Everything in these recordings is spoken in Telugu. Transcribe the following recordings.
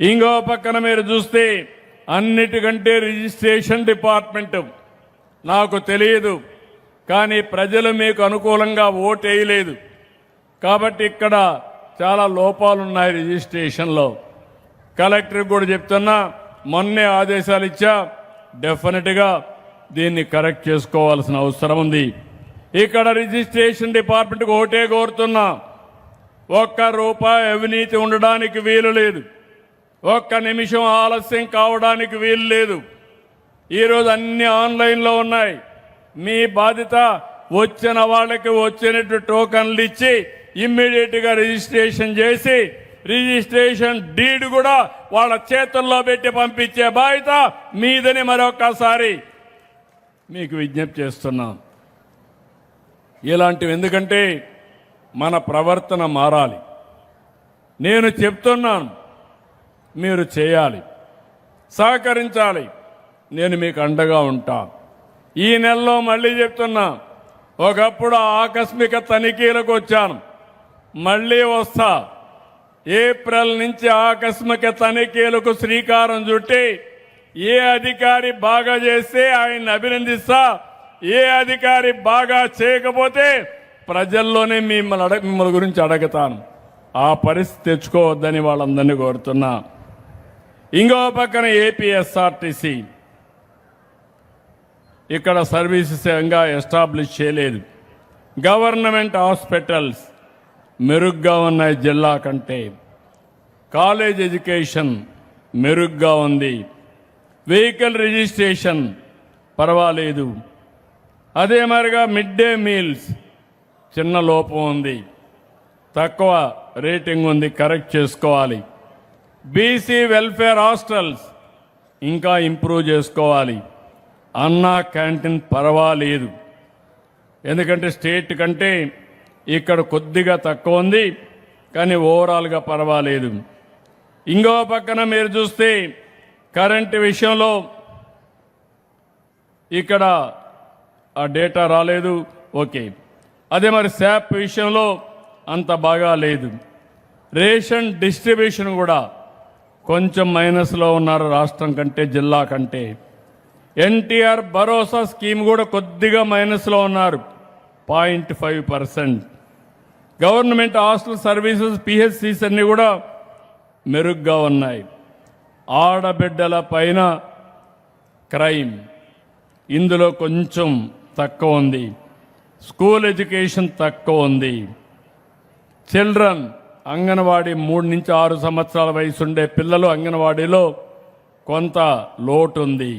ఇంకో పక్కన మీరు చూస్తే అన్నిటికంటే రిజిస్ట్రేషన్ డిపార్ట్మెంట్ నాకు తెలియదు, కానీ ప్రజలు మీకు అనుకూలంగా ఓటు వేయలేదు కాబట్టి ఇక్కడ చాలా లోపాలు ఉన్నాయి రిజిస్ట్రేషన్లో. కలెక్టర్ కూడా చెప్తున్నా, మొన్నే ఆదేశాలు ఇచ్చా, డెఫినెట్గా దీన్ని కరెక్ట్ చేసుకోవాల్సిన అవసరం ఉంది. ఇక్కడ రిజిస్ట్రేషన్ డిపార్ట్మెంట్కి ఓటే కోరుతున్నా, ఒక్క రూపాయి అవినీతి ఉండడానికి వీలు లేదు, ఒక్క నిమిషం ఆలస్యం కావడానికి వీలు లేదు. ఈరోజు అన్ని ఆన్లైన్లో ఉన్నాయి. మీ బాధ్యత వచ్చిన వాళ్ళకి వచ్చినట్టు టోకన్లు ఇచ్చి ఇమ్మీడియట్గా రిజిస్ట్రేషన్ చేసి రిజిస్ట్రేషన్ డీడ్ కూడా వాళ్ళ చేతుల్లో పెట్టి పంపించే బాధ్యత మీదని మరొకసారి మీకు విజ్ఞప్తి చేస్తున్నాం. ఇలాంటివి ఎందుకంటే మన ప్రవర్తన మారాలి. నేను చెప్తున్నాను, మీరు చేయాలి, సహకరించాలి. నేను మీకు అండగా ఉంటా. ఈ నెలలో మళ్ళీ చెప్తున్నా, ఒకప్పుడు ఆకస్మిక తనిఖీలకు వచ్చాను, మళ్ళీ వస్తా. ఏప్రిల్ నుంచి ఆకస్మిక తనిఖీలకు శ్రీకారం చుట్టి ఏ అధికారి బాగా చేస్తే ఆయన్ని అభినందిస్తా, ఏ అధికారి బాగా చేయకపోతే ప్రజల్లోనే మిమ్మల్ని గురించి అడుగుతాను. ఆ పరిస్థితి తెచ్చుకోవద్దని వాళ్ళందరినీ కోరుతున్నా. ఇంకో పక్కన ఏపీఎస్ఆర్టీసీ ఇక్కడ సర్వీసెస్ ఇంకా ఎస్టాబ్లిష్ చేయలేదు. గవర్నమెంట్ హాస్పిటల్స్ మెరుగ్గా ఉన్నాయి జిల్లా కంటే. కాలేజ్ ఎడ్యుకేషన్ మెరుగ్గా ఉంది. వెహికల్ రిజిస్ట్రేషన్ పర్వాలేదు. అదే మరిగా మిడ్ డే మీల్స్ చిన్న లోపం ఉంది, తక్కువ రేటింగ్ ఉంది, కరెక్ట్ చేసుకోవాలి. బీసీ వెల్ఫేర్ హాస్టల్స్ ఇంకా ఇంప్రూవ్ చేసుకోవాలి. అన్నా క్యాంటీన్ పర్వాలేదు, ఎందుకంటే స్టేట్ కంటే ఇక్కడ కొద్దిగా తక్కువ ఉంది, కానీ ఓవరాల్గా పర్వాలేదు. ఇంకో పక్కన మీరు చూస్తే కరెంటు విషయంలో ఇక్కడ ఆ డేటా రాలేదు, ఓకే. అదే మరి శాప్ విషయంలో అంత బాగా లేదు. రేషన్ డిస్ట్రిబ్యూషన్ కూడా కొంచెం మైనస్లో ఉన్నారు రాష్ట్రం కంటే, జిల్లా కంటే. ఎన్టీఆర్ భరోసా స్కీమ్ కూడా కొద్దిగా మైనస్లో ఉన్నారు, 0.5%. గవర్నమెంట్ హాస్టల్ సర్వీసెస్ పిహెచ్సిస్ అన్నీ కూడా మెరుగ్గా ఉన్నాయి. ఆడబిడ్డల పైన క్రైమ్ ఇందులో కొంచెం తక్కువ ఉంది. స్కూల్ ఎడ్యుకేషన్ తక్కువ ఉంది. చిల్డ్రన్ అంగన్వాడీ 3 నుంచి 6 సంవత్సరాల వయసు ఉండే పిల్లలు అంగన్వాడీలో కొంత లోటు ఉంది.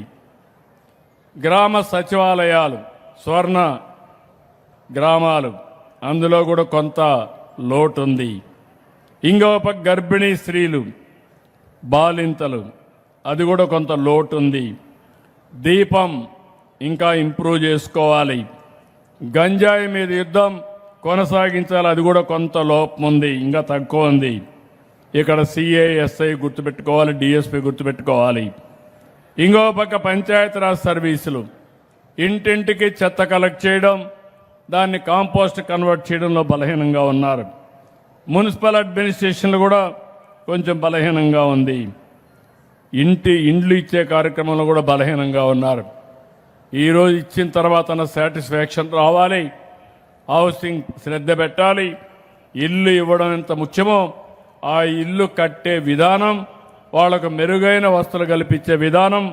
గ్రామ సచివాలయాలు, స్వర్ణ గ్రామాలు, అందులో కూడా కొంత లోటు ఉంది. ఇంకో పక్క గర్భిణీ స్త్రీలు, బాలింతలు, అది కూడా కొంత లోటు ఉంది. దీపం ఇంకా ఇంప్రూవ్ చేసుకోవాలి. గంజాయి మీద యుద్ధం కొనసాగించాలి, అది కూడా కొంత లోపం ఉంది, ఇంకా తక్కువ ఉంది. ఇక్కడ సిఐ, ఎస్ఐ గుర్తుపెట్టుకోవాలి, డిఎస్పీ గుర్తుపెట్టుకోవాలి. ఇంకో పక్క పంచాయతీరాజ్ సర్వీసులు, ఇంటింటికి చెత్త కలెక్ట్ చేయడం, దాన్ని కాంపోస్ట్ కన్వర్ట్ చేయడంలో బలహీనంగా ఉన్నారు. మున్సిపల్ అడ్మినిస్ట్రేషన్లు కూడా కొంచెం బలహీనంగా ఉంది. ఇండ్లు ఇచ్చే కార్యక్రమంలో కూడా బలహీనంగా ఉన్నారు. ఈరోజు ఇచ్చిన తర్వాత సాటిస్ఫాక్షన్ రావాలి, హౌసింగ్ శ్రద్ధ పెట్టాలి. ఇల్లు ఇవ్వడం ఎంత ముఖ్యమో ఆ ఇల్లు కట్టే విధానం, వాళ్ళకు మెరుగైన వసతులు కల్పించే విధానం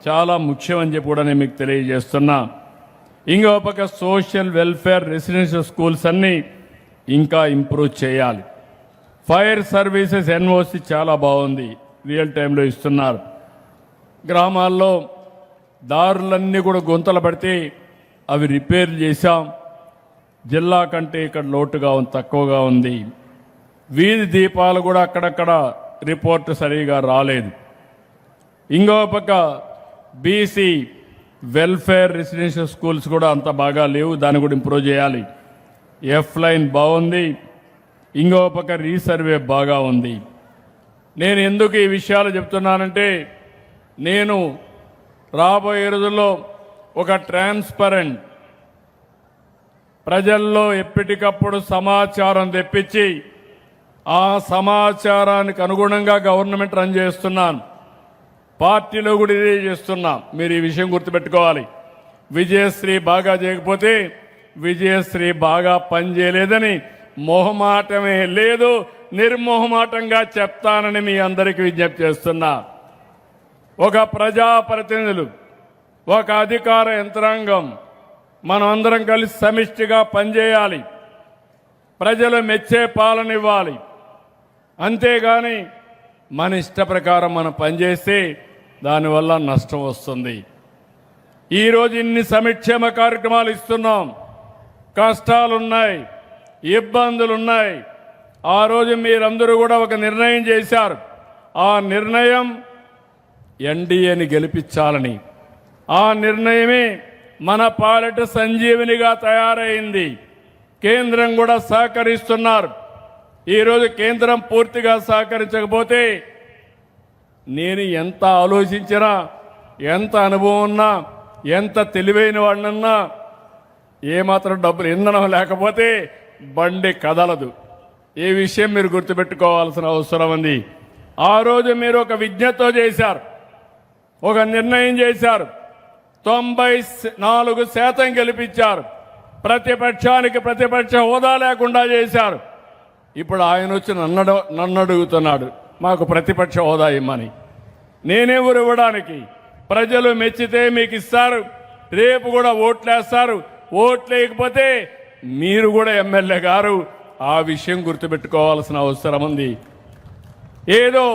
చాలా ముఖ్యమని చెప్పి కూడా నేను మీకు తెలియజేస్తున్నా. ఇంకో పక్క సోషల్ వెల్ఫేర్ రెసిడెన్షియల్ స్కూల్స్ అన్నీ ఇంకా ఇంప్రూవ్ చేయాలి. ఫైర్ సర్వీసెస్ ఎన్ఓసి చాలా బాగుంది, రియల్ టైంలో ఇస్తున్నారు. గ్రామాల్లో దారులన్నీ కూడా గుంతలు పడితే అవి రిపేర్ చేశాం. జిల్లా కంటే ఇక్కడ లోటుగా ఉంది, తక్కువగా ఉంది. వీధి దీపాలు కూడా అక్కడక్కడ రిపోర్ట్ సరిగా రాలేదు. ఇంకో పక్క బీసీ వెల్ఫేర్ రెసిడెన్షియల్ స్కూల్స్ కూడా అంత బాగా లేవు, దాన్ని కూడా ఇంప్రూవ్ చేయాలి. ఎఫ్ లైన్ బాగుంది, ఇంకో పక్క రీసర్వే బాగా ఉంది. నేను ఎందుకు ఈ విషయాలు చెప్తున్నానంటే, నేను రాబోయే రోజుల్లో ఒక ట్రాన్స్పరెంట్, ప్రజల్లో ఎప్పటికప్పుడు సమాచారం తెప్పించి ఆ సమాచారానికి అనుగుణంగా గవర్నమెంట్ రన్ చేస్తున్నాను. పార్టీలో కూడా ఇదే చేస్తున్నాం. మీరు ఈ విషయం గుర్తుపెట్టుకోవాలి. విజయశ్రీ బాగా చేయకపోతే విజయశ్రీ బాగా పనిచేయలేదని మొహమాటమే లేదు, నిర్మోహమాటంగా చెప్తానని మీ అందరికీ విజ్ఞప్తి చేస్తున్నా. ఒక ప్రజాప్రతినిధులు, ఒక అధికార యంత్రాంగం మనం అందరం కలిసి సమిష్టిగా పనిచేయాలి. ప్రజలు మెచ్చే పాలన ఇవ్వాలి. అంతేగాని మన ఇష్ట ప్రకారం మనం పనిచేస్తే దానివల్ల నష్టం వస్తుంది. ఈరోజు ఇన్ని సంక్షేమ కార్యక్రమాలు ఇస్తున్నాం. కష్టాలున్నాయి, ఇబ్బందులున్నాయి. ఆ రోజు మీరందరూ కూడా ఒక నిర్ణయం చేశారు. ఆ నిర్ణయం ఎన్డీఏని గెలిపించాలని. ఆ నిర్ణయమే మన పాలిట సంజీవినిగా తయారైంది. కేంద్రం కూడా సహకరిస్తున్నారు. ఈరోజు కేంద్రం పూర్తిగా సహకరించకపోతే నేను ఎంత ఆలోచించినా, ఎంత అనుభవం ఉన్నా, ఎంత తెలివైన వాడినన్నా ఏమాత్రం డబ్బులు ఇంధనం లేకపోతే బండి కదలదు. ఈ విషయం మీరు గుర్తుపెట్టుకోవాల్సిన అవసరం ఉంది. ఆ రోజు మీరు ఒక విజ్ఞతతో చేశారు, ఒక నిర్ణయం చేశారు. 94% గెలిపించారు. ప్రతిపక్షానికి ప్రతిపక్ష హోదా లేకుండా చేశారు. ఇప్పుడు ఆయన వచ్చి నన్ను అడుగుతున్నాడు మాకు ప్రతిపక్ష హోదా ఇమ్మని. నేనెవరు ఇవ్వడానికి? ప్రజలు మెచ్చితే మీకు ఇస్తారు. రేపు కూడా ఓట్లేస్తారు. ఓట్లేయకపోతే మీరు కూడా ఎమ్మెల్యే గారు. ఆ విషయం గుర్తుపెట్టుకోవాల్సిన అవసరం ఉంది. ఏదో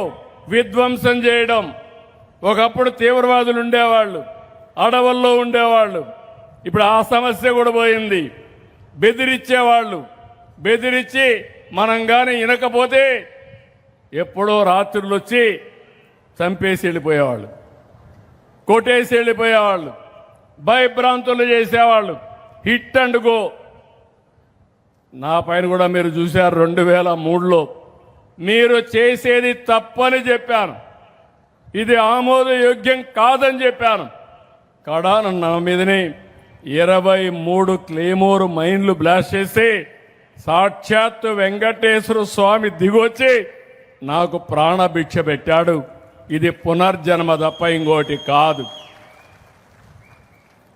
విధ్వంసం చేయడం, ఒకప్పుడు తీవ్రవాదులు ఉండేవాళ్ళు, అడవుల్లో ఉండేవాళ్ళు. ఇప్పుడు ఆ సమస్య కూడా పోయింది. బెదిరించేవాళ్ళు, బెదిరించి మనం కానీ వినకపోతే ఎప్పుడో రాత్రులు వచ్చి చంపేసి వెళ్ళిపోయేవాళ్ళు, కొట్టేసి వెళ్ళిపోయేవాళ్ళు, భయభ్రాంతులు చేసేవాళ్ళు. Hit and go. నా పైన కూడా మీరు చూశారు. 2003లో మీరు చేసేది తప్పని చెప్పాను, ఇది ఆమోదయోగ్యం కాదని చెప్పాను. కడాన నా మీదనే 23 క్లేమోర్ మైన్లు బ్లాస్ట్ చేసి సాక్షాత్తు వెంకటేశ్వర స్వామి దిగొచ్చి నాకు ప్రాణభిక్ష పెట్టాడు. ఇది పునర్జన్మ తప్ప ఇంకోటి కాదు.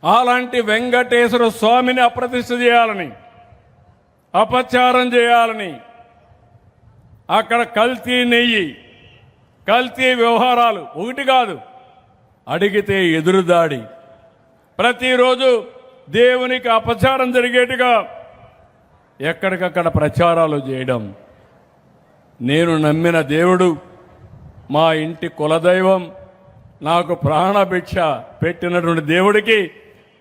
అలాంటి వెంకటేశ్వర స్వామిని అప్రతిష్ఠ చేయాలని, అపచారం చేయాలని, అక్కడ కల్తీ నెయ్యి, కల్తీ వ్యవహారాలు ఒకటి కాదు, అడిగితే ఎదురుదాడి, ప్రతిరోజు దేవునికి అపచారం జరిగేట్టుగా ఎక్కడికక్కడ ప్రచారాలు చేయడం. నేను నమ్మిన దేవుడు, మా ఇంటి కులదైవం, నాకు ప్రాణభిక్ష పెట్టినటువంటి దేవుడికి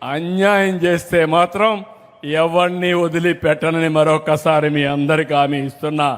అన్యాయం చేస్తే మాత్రం ఎవరిని వదిలిపెట్టనని మరొకసారి మీ అందరికీ హామీ ఇస్తున్నా.